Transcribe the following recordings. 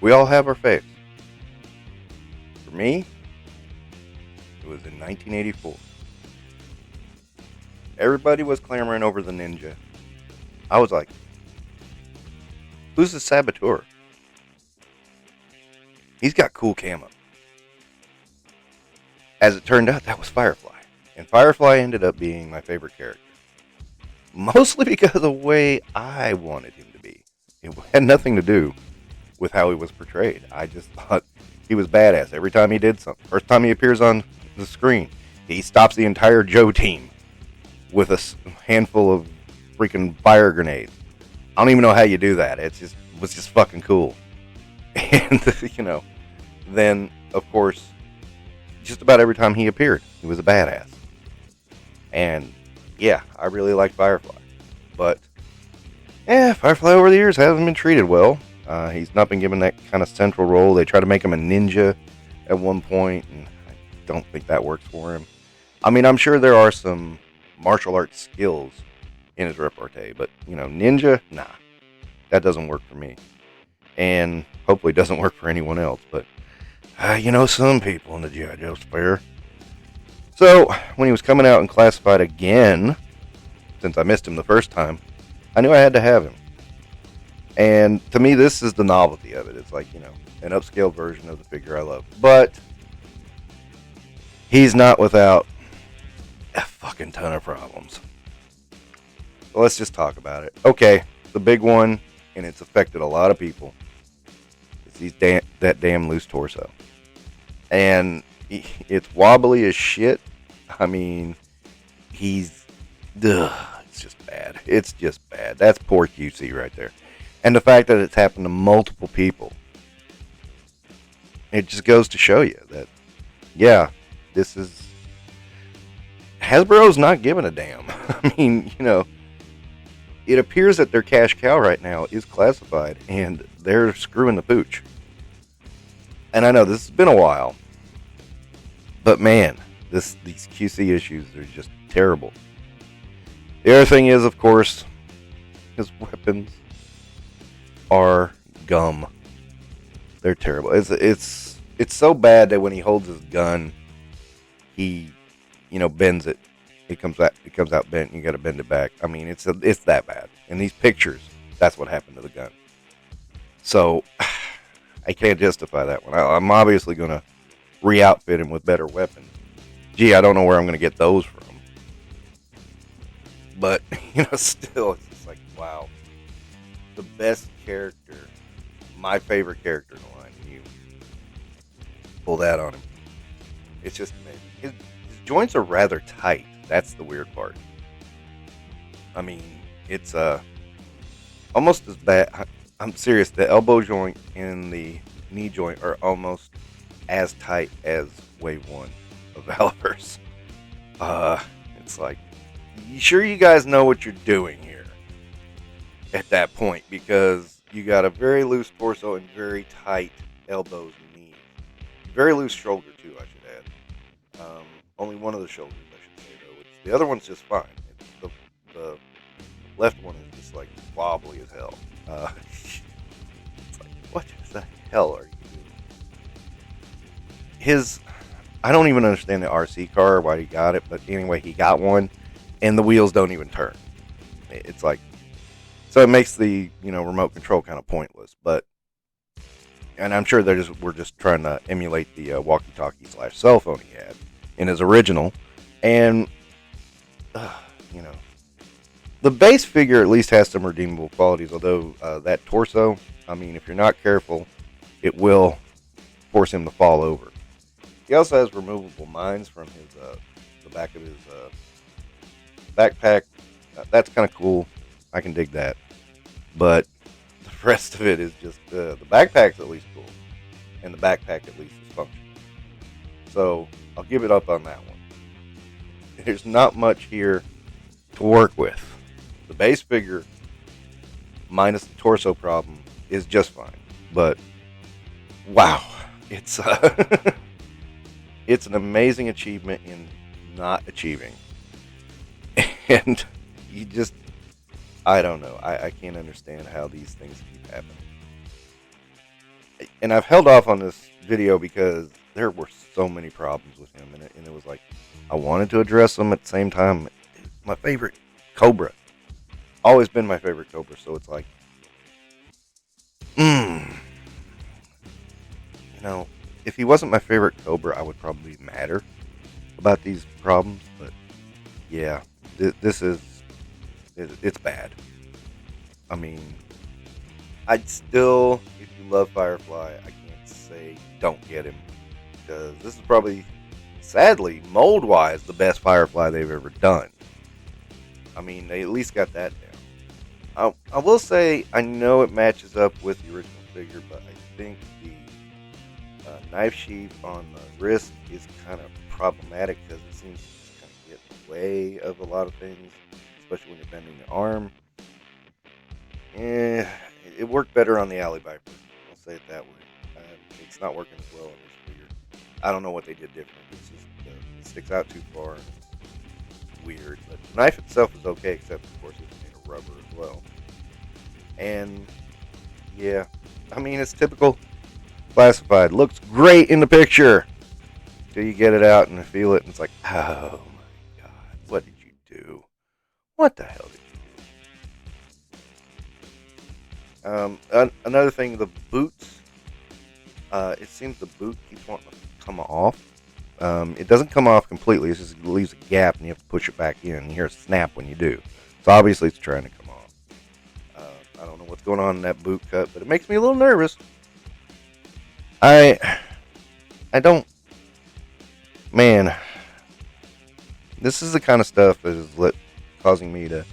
We all have our faves. For me, it was in 1984. Everybody was clamoring over the Ninja. I was like, who's the Saboteur? He's got cool camo. As it turned out, that was Firefly. And Firefly ended up being my favorite character. Mostly because of the way I wanted him to be. It had nothing to do with how he was portrayed. I just thought he was badass every time he did something. First time he appears on the screen, he stops the entire Joe team with a handful of freaking fire grenades. I don't even know how you do that. It was just fucking cool. And, then, of course, just about every time he appeared, he was a badass. And, yeah, I really like Firefly. But, Firefly over the years hasn't been treated well. He's not been given that kind of central role. They tried to make him a ninja at one point, and I don't think that works for him. I mean, I'm sure there are some martial arts skills in his repertoire, but, ninja, nah. That doesn't work for me. And hopefully doesn't work for anyone else, but some people in the G.I. Joe sphere. So, when he was coming out and classified again, since I missed him the first time, I knew I had to have him. And to me, this is the novelty of it. It's like, an upscaled version of the figure I love. But he's not without a fucking ton of problems. So let's just talk about it. Okay, the big one, and it's affected a lot of people, is that damn loose torso. And it's wobbly as shit. I mean, it's just bad. It's just bad. That's poor QC right there. And the fact that it's happened to multiple people, it just goes to show you that, yeah, this is... Hasbro's not giving a damn. I mean, it appears that their cash cow right now is classified, and they're screwing the pooch. And I know this has been a while, but man, these QC issues are just terrible. The other thing is, of course, his weapons are gum. They're terrible. It's so bad that when he holds his gun, he bends it. It comes out bent. You got to bend it back. I mean, it's that bad. In these pictures, that's what happened to the gun. So I can't justify that one. I'm obviously going to re-outfit him with better weapons. Gee, I don't know where I'm going to get those from. But still, it's just like, wow, the best character, my favorite character in the line, and you pull that on him. It's just amazing. His joints are rather tight. That's the weird part. I mean, it's almost as bad. I'm serious. The elbow joint and the knee joint are almost as tight as Wave 1 of Valor's. It's like, you sure you guys know what you're doing here at that point? Because you got a very loose torso and very tight elbows and knees. Very loose shoulder, too, I should add. Only one of the shoulders, I should say, though. The other one's just fine. The left one is just, like, wobbly as hell. It's like, what the hell are you doing? I don't even understand the RC car, why he got it, but anyway, he got one, and the wheels don't even turn. It's like, so it makes the, remote control kind of pointless, and I'm sure we're just trying to emulate the walkie-talkie / cell phone he had in his original, and, the base figure at least has some redeemable qualities, although that torso, I mean, if you're not careful, it will force him to fall over. He also has removable mines from the back of his backpack. That's kind of cool. I can dig that. But the rest of it is just, the backpack's at least cool. And the backpack at least is functional. So, I'll give it up on that one. There's not much here to work with. The base figure, minus the torso problem, is just fine. But, wow. It's it's an amazing achievement in not achieving. And you just, I don't know. I can't understand how these things keep happening. And I've held off on this video because there were so many problems with him, and it was like I wanted to address them at the same time. My favorite Cobra, always been my favorite Cobra, so it's like, if he wasn't my favorite Cobra, I would probably be madder about these problems. But yeah, this is it's bad. I mean, I'd still, if you love Firefly, I can't say don't get him, because this is probably, sadly, mold-wise, the best Firefly they've ever done. I mean, they at least got that down. I will say, I know it matches up with the original figure, but I think the knife sheath on the wrist is kind of problematic, because it seems to just kind of get in the way of a lot of things, especially when you're bending the arm. It worked better on the Alley Viper. I'll say it that way. It's not working as well in this figure. I don't know what they did different. It's just it sticks out too far. And it's weird. But the knife itself is okay, except of course it's made of rubber as well. And yeah, I mean, it's typical Classified. Looks great in the picture till you get it out and feel it, and it's like, oh my god, what did you do? What the hell did you? Another thing, the boots. It seems the boot keeps wanting to come off. It doesn't come off completely. It just leaves a gap, and you have to push it back in. You hear a snap when you do. So obviously, it's trying to come off. I don't know what's going on in that boot cut, but it makes me a little nervous. I don't. Man, this is the kind of stuff that is causing me to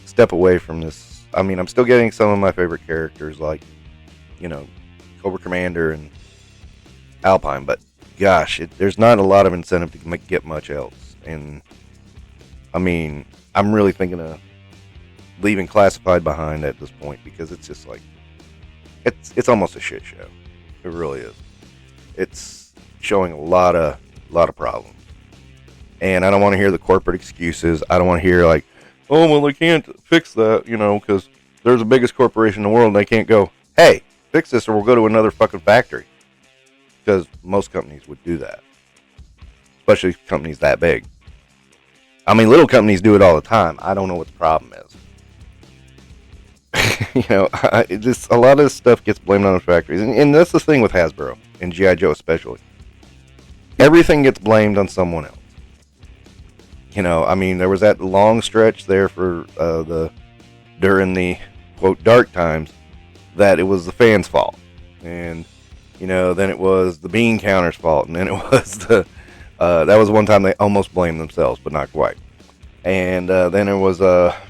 step away from this. I mean, I'm still getting some of my favorite characters, like, Cobra Commander and Alpine, but gosh, there's not a lot of incentive to get much else. And I mean, I'm really thinking of leaving Classified behind at this point, because it's just like, it's almost a shit show. It really is. It's showing a lot of problems, and I don't want to hear the corporate excuses. I don't want to hear like, oh, well, they can't fix that, because they're the biggest corporation in the world and they can't go, hey, fix this or we'll go to another fucking factory. Because most companies would do that. Especially companies that big. I mean, little companies do it all the time. I don't know what the problem is. A lot of this stuff gets blamed on the factories. And that's the thing with Hasbro and G.I. Joe especially. Everything gets blamed on someone else. I mean, there was that long stretch there for during the, quote, dark times, that it was the fans' fault. And, then it was the bean counter's fault. And then it was that was one time they almost blamed themselves, but not quite. And then it was, what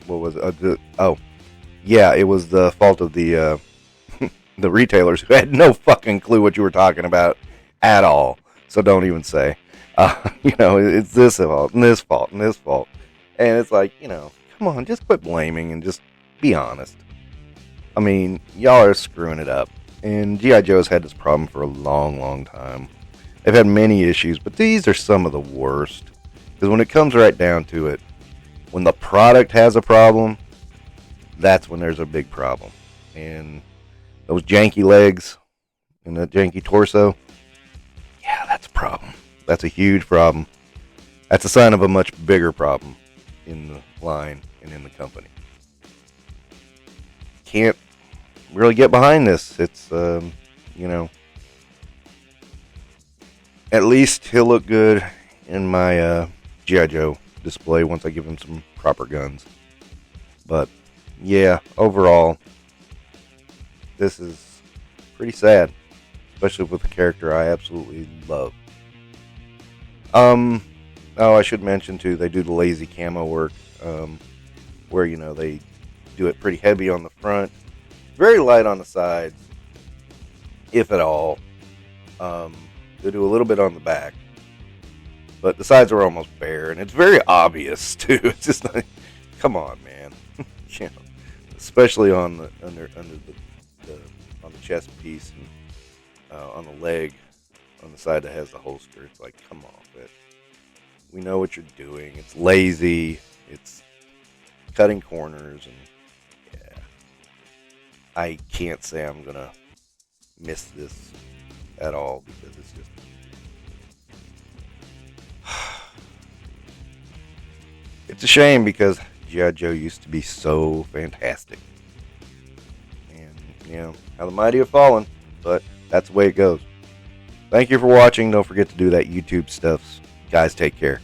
was it? It was the fault of the the retailers, who had no fucking clue what you were talking about at all. So don't even say. It's this fault and this fault and this fault. And it's like, come on, just quit blaming and just be honest. I mean, y'all are screwing it up. And G.I. Joe's had this problem for a long, long time. They've had many issues, but these are some of the worst. Because when it comes right down to it, when the product has a problem, that's when there's a big problem. And those janky legs and that janky torso, yeah, that's a problem. That's a huge problem. That's a sign of a much bigger problem in the line and in the company. Can't really get behind this. It's, at least he'll look good in my G.I. Joe display once I give him some proper guns. But, yeah, overall, this is pretty sad. Especially with a character I absolutely love. I should mention too, they do the lazy camo work, where, they do it pretty heavy on the front, very light on the sides, if at all. They do a little bit on the back, but the sides are almost bare, and it's very obvious too. It's just like, come on, man. Especially on the on the chest piece and on the leg, on the side that has the holster. It's like, come on, but we know what you're doing. It's lazy. It's cutting corners, and I can't say I'm going to miss this at all because it's just... It's a shame because G.I. Joe used to be so fantastic. And, you know, how the mighty have fallen, but that's the way it goes. Thank you for watching. Don't forget to do that YouTube stuff. Guys, take care.